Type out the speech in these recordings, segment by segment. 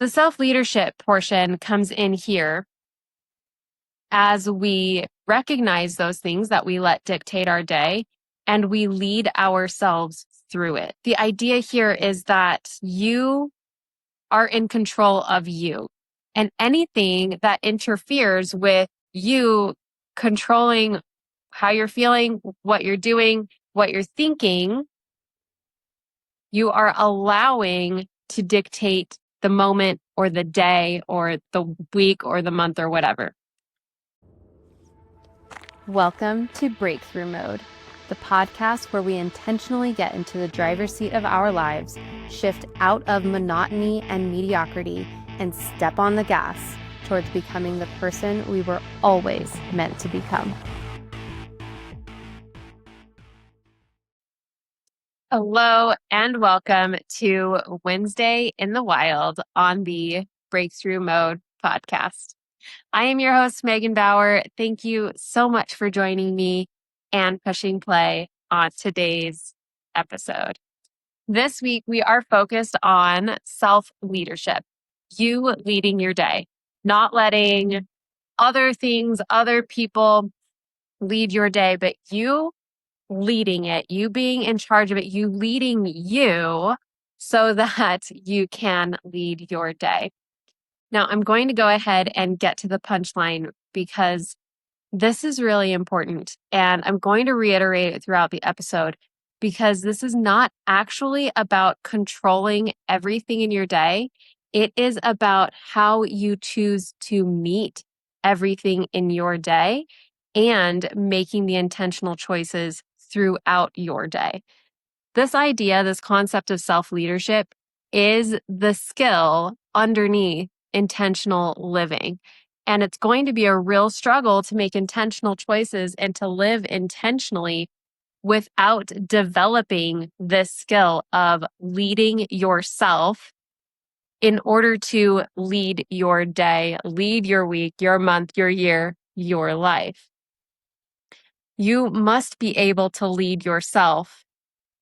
The self-leadership portion comes in here as we recognize those things that we let dictate our day and we lead ourselves through it. The idea here is that you are in control of you, and anything that interferes with you controlling how you're feeling, what you're doing, what you're thinking, you are allowing to dictate the moment or the day or the week or the month or whatever. Welcome to Breakthrough Mode, the podcast where we intentionally get into the driver's seat of our lives, shift out of monotony and mediocrity, and step on the gas towards becoming the person we were always meant to become. Hello and welcome to Wednesday in the Wild on the Breakthrough Mode podcast. I am your host, Megan Bauer. Thank you so much for joining me and pushing play on today's episode. This week, we are focused on self-leadership, you leading your day, not letting other things, other people lead your day, but you leading it, you being in charge of it, you leading you so that you can lead your day. Now, I'm going to go ahead and get to the punchline because this is really important. And I'm going to reiterate it throughout the episode because this is not actually about controlling everything in your day. It is about how you choose to meet everything in your day and making the intentional choices throughout your day. This idea, this concept of self-leadership is the skill underneath intentional living. And it's going to be a real struggle to make intentional choices and to live intentionally without developing this skill of leading yourself in order to lead your day, lead your week, your month, your year, your life. You must be able to lead yourself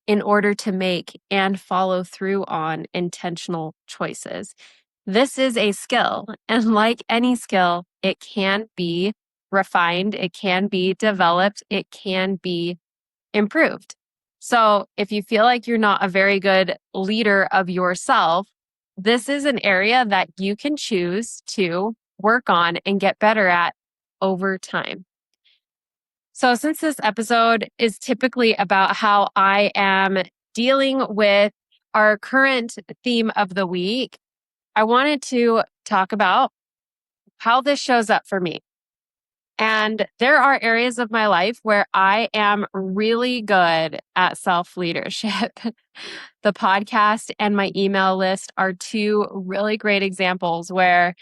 in order to make and follow through on intentional choices. This is a skill, and like any skill, it can be refined, it can be developed, it can be improved. So if you feel like you're not a very good leader of yourself, this is an area that you can choose to work on and get better at over time. So since this episode is typically about how I am dealing with our current theme of the week, I wanted to talk about how this shows up for me. And there are areas of my life where I am really good at self-leadership. The podcast and my email list are two really great examples where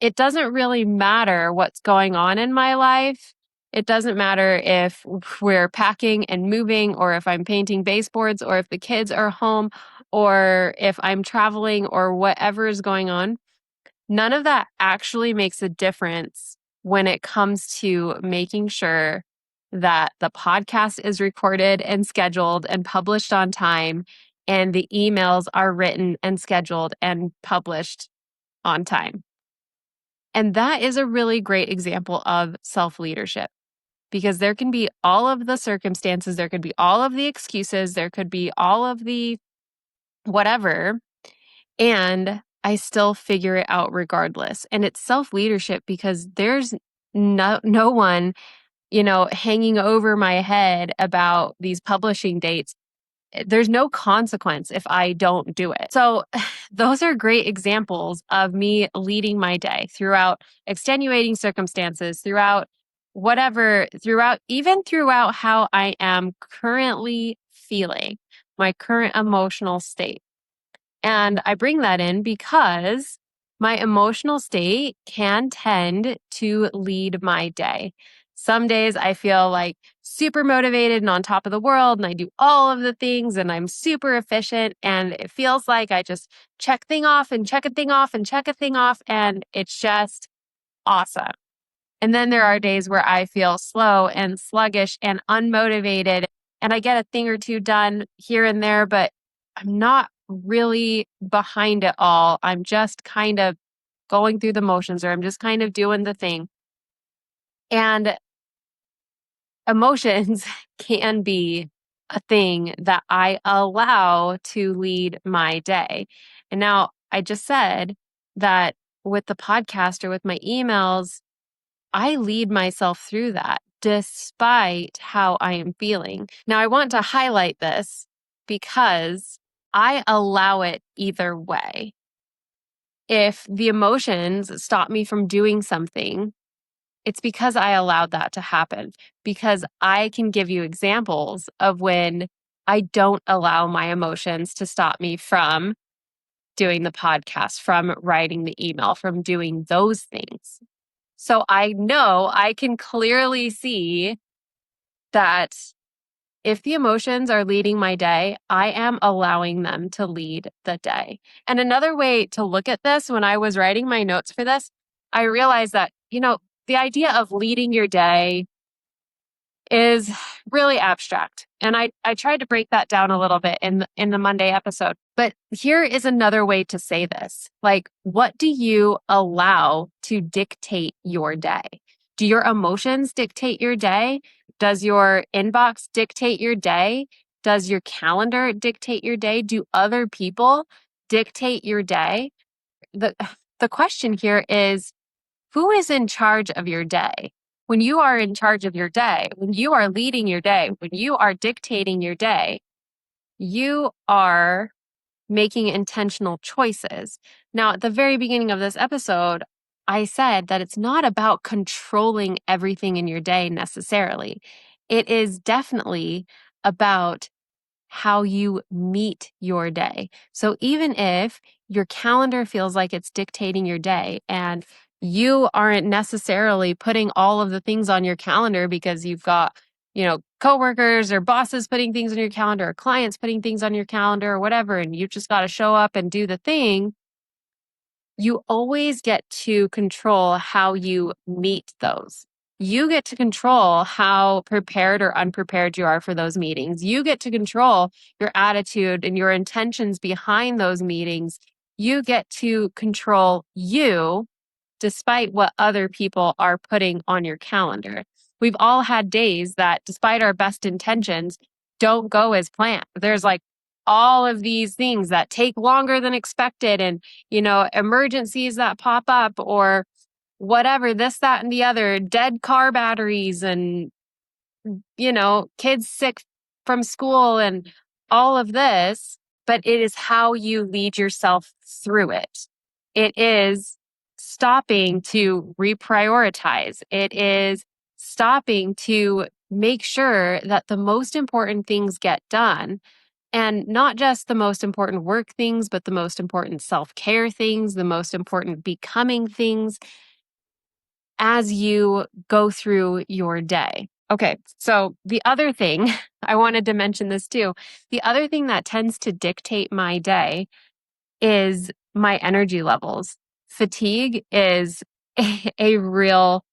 it doesn't really matter what's going on in my life. It doesn't matter if we're packing and moving, or if I'm painting baseboards, or if the kids are home, or if I'm traveling, or whatever is going on. None of that actually makes a difference when it comes to making sure that the podcast is recorded and scheduled and published on time, and the emails are written and scheduled and published on time. And that is a really great example of self-leadership, because there can be all of the circumstances, there could be all of the excuses, there could be all of the whatever, and I still figure it out regardless. And it's self-leadership because there's no one, hanging over my head about these publishing dates. There's no consequence if I don't do it. So those are great examples of me leading my day throughout extenuating circumstances, throughout even throughout how I am currently feeling, my current emotional state. And I bring that in because my emotional state can tend to lead my day. Some days I feel like super motivated and on top of the world, and I do all of the things and I'm super efficient, and it feels like I just check thing off and check a thing off and check a thing off, and it's just awesome. And then there are days where I feel slow and sluggish and unmotivated, and I get a thing or two done here and there, but I'm not really behind it all. I'm just kind of going through the motions, or I'm just kind of doing the thing. And emotions can be a thing that I allow to lead my day. And now I just said that with the podcast or with my emails, I lead myself through that despite how I am feeling. Now, I want to highlight this because I allow it either way. If the emotions stop me from doing something, it's because I allowed that to happen. Because I can give you examples of when I don't allow my emotions to stop me from doing the podcast, from writing the email, from doing those things. So I know I can clearly see that if the emotions are leading my day, I am allowing them to lead the day. And another way to look at this, when I was writing my notes for this, I realized that, the idea of leading your day is really abstract. And I tried to break that down a little bit in the Monday episode. But here is another way to say this. Like, what do you allow to dictate your day? Do your emotions dictate your day? Does your inbox dictate your day? Does your calendar dictate your day? Do other people dictate your day? The question here is, who is in charge of your day? When you are in charge of your day, when you are leading your day, when you are dictating your day, you are making intentional choices. Now, at the very beginning of this episode, I said that it's not about controlling everything in your day necessarily. It is definitely about how you meet your day. So even if your calendar feels like it's dictating your day and you aren't necessarily putting all of the things on your calendar because you've got, coworkers or bosses putting things on your calendar or clients putting things on your calendar or whatever, and you just got to show up and do the thing, you always get to control how you meet those. You get to control how prepared or unprepared you are for those meetings. You get to control your attitude and your intentions behind those meetings. You get to control you despite what other people are putting on your calendar. We've all had days that, despite our best intentions, don't go as planned. There's like all of these things that take longer than expected, and, emergencies that pop up, or whatever, this, that, and the other, dead car batteries, and, kids sick from school, and all of this. But it is how you lead yourself through it. It is stopping to reprioritize. It is stopping to make sure that the most important things get done. And not just the most important work things, but the most important self-care things, the most important becoming things as you go through your day. Okay, so the other thing, I wanted to mention this too. The other thing that tends to dictate my day is my energy levels. Fatigue is a real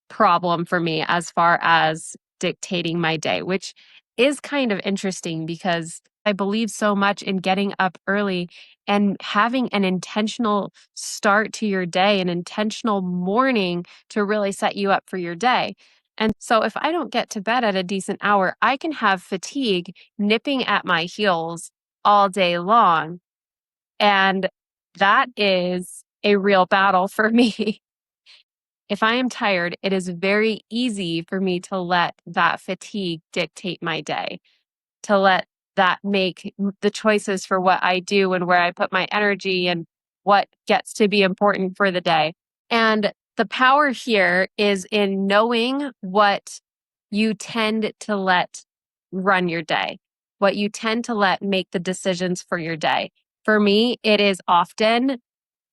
problem for me as far as dictating my day, which is kind of interesting because I believe so much in getting up early and having an intentional start to your day, an intentional morning to really set you up for your day. And so if I don't get to bed at a decent hour, I can have fatigue nipping at my heels all day long. And that is a real battle for me. If I am tired, it is very easy for me to let that fatigue dictate my day, to let that make the choices for what I do and where I put my energy and what gets to be important for the day. And the power here is in knowing what you tend to let run your day, what you tend to let make the decisions for your day. For me, it is often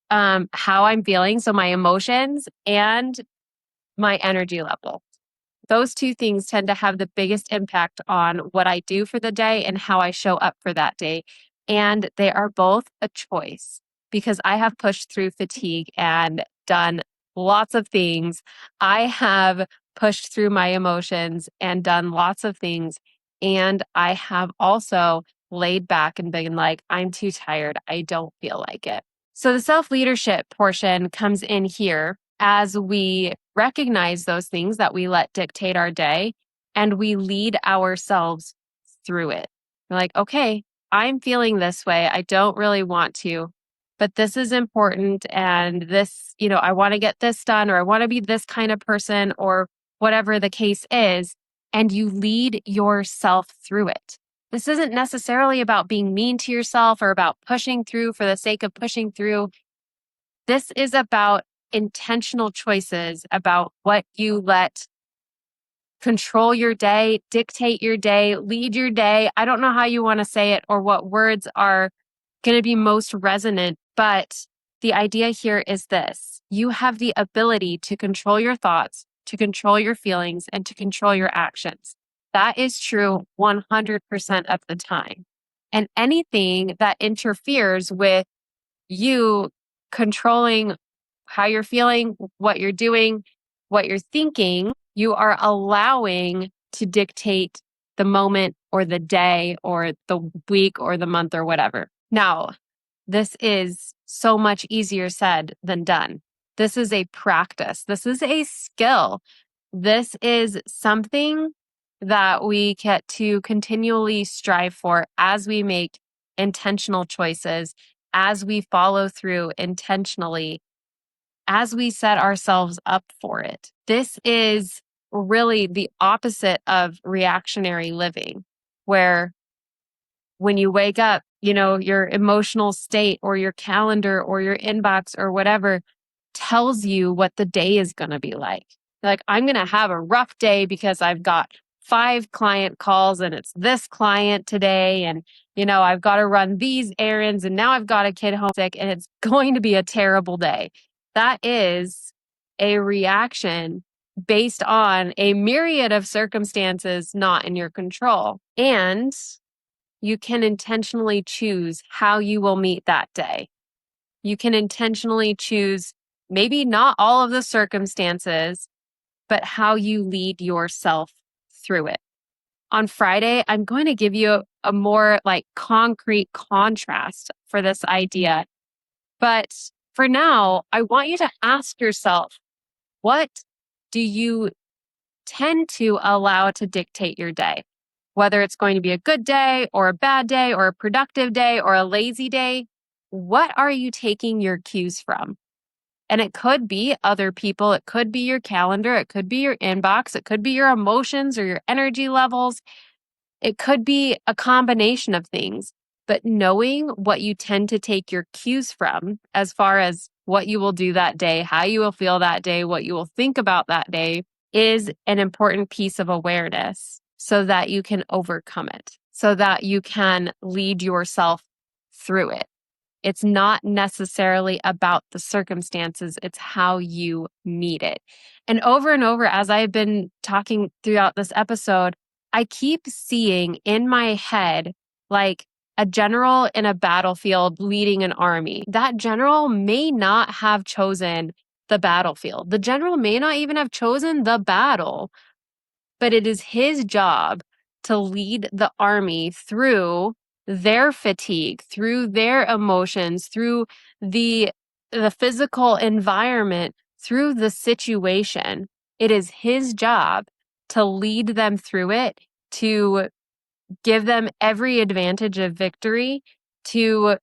how I'm feeling. So my emotions and my energy level. Those two things tend to have the biggest impact on what I do for the day and how I show up for that day. And they are both a choice because I have pushed through fatigue and done lots of things. I have pushed through my emotions and done lots of things. And I have also laid back and being like, I'm too tired. I don't feel like it. So the self-leadership portion comes in here as we recognize those things that we let dictate our day and we lead ourselves through it. We're like, okay, I'm feeling this way. I don't really want to, but this is important. And this, I want to get this done, or I want to be this kind of person, or whatever the case is. And you lead yourself through it. This isn't necessarily about being mean to yourself or about pushing through for the sake of pushing through. This is about intentional choices about what you let control your day, dictate your day, lead your day. I don't know how you want to say it or what words are going to be most resonant, but the idea here is this. You have the ability to control your thoughts, to control your feelings, and to control your actions. That is true 100% of the time. And anything that interferes with you controlling how you're feeling, what you're doing, what you're thinking, you are allowing to dictate the moment or the day or the week or the month or whatever. Now, this is so much easier said than done. This is a practice. This is a skill. This is something that we get to continually strive for as we make intentional choices, as we follow through intentionally, as we set ourselves up for it. This is really the opposite of reactionary living, where when you wake up, your emotional state or your calendar or your inbox or whatever tells you what the day is going to be like. Like, I'm going to have a rough day because I've got 5 client calls and it's this client today. And, I've got to run these errands and now I've got a kid home sick and it's going to be a terrible day. That is a reaction based on a myriad of circumstances not in your control. And you can intentionally choose how you will meet that day. You can intentionally choose maybe not all of the circumstances, but how you lead yourself through it. On Friday, I'm going to give you a more concrete contrast for this idea. But for now, I want you to ask yourself, what do you tend to allow to dictate your day? Whether it's going to be a good day or a bad day or a productive day or a lazy day, what are you taking your cues from? And it could be other people. It could be your calendar. It could be your inbox. It could be your emotions or your energy levels. It could be a combination of things. But knowing what you tend to take your cues from, as far as what you will do that day, how you will feel that day, what you will think about that day, is an important piece of awareness so that you can overcome it, so that you can lead yourself through it. It's not necessarily about the circumstances, it's how you meet it. And over, as I've been talking throughout this episode, I keep seeing in my head like a general in a battlefield leading an army. That general may not have chosen the battlefield. The general may not even have chosen the battle, but it is his job to lead the army through their fatigue, through their emotions, through the physical environment, through the situation. It is his job to lead them through it, to give them every advantage of victory, to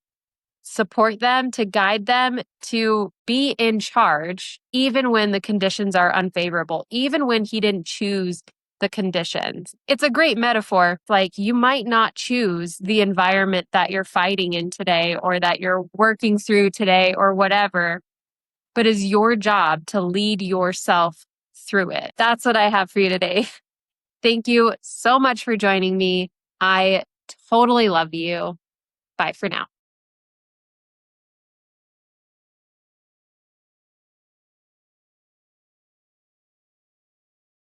support them, to guide them, to be in charge, even when the conditions are unfavorable, even when he didn't choose the conditions. It's a great metaphor. Like, you might not choose the environment that you're fighting in today or that you're working through today or whatever, but it's your job to lead yourself through it. That's what I have for you today. Thank you so much for joining me. I totally love you. Bye for now.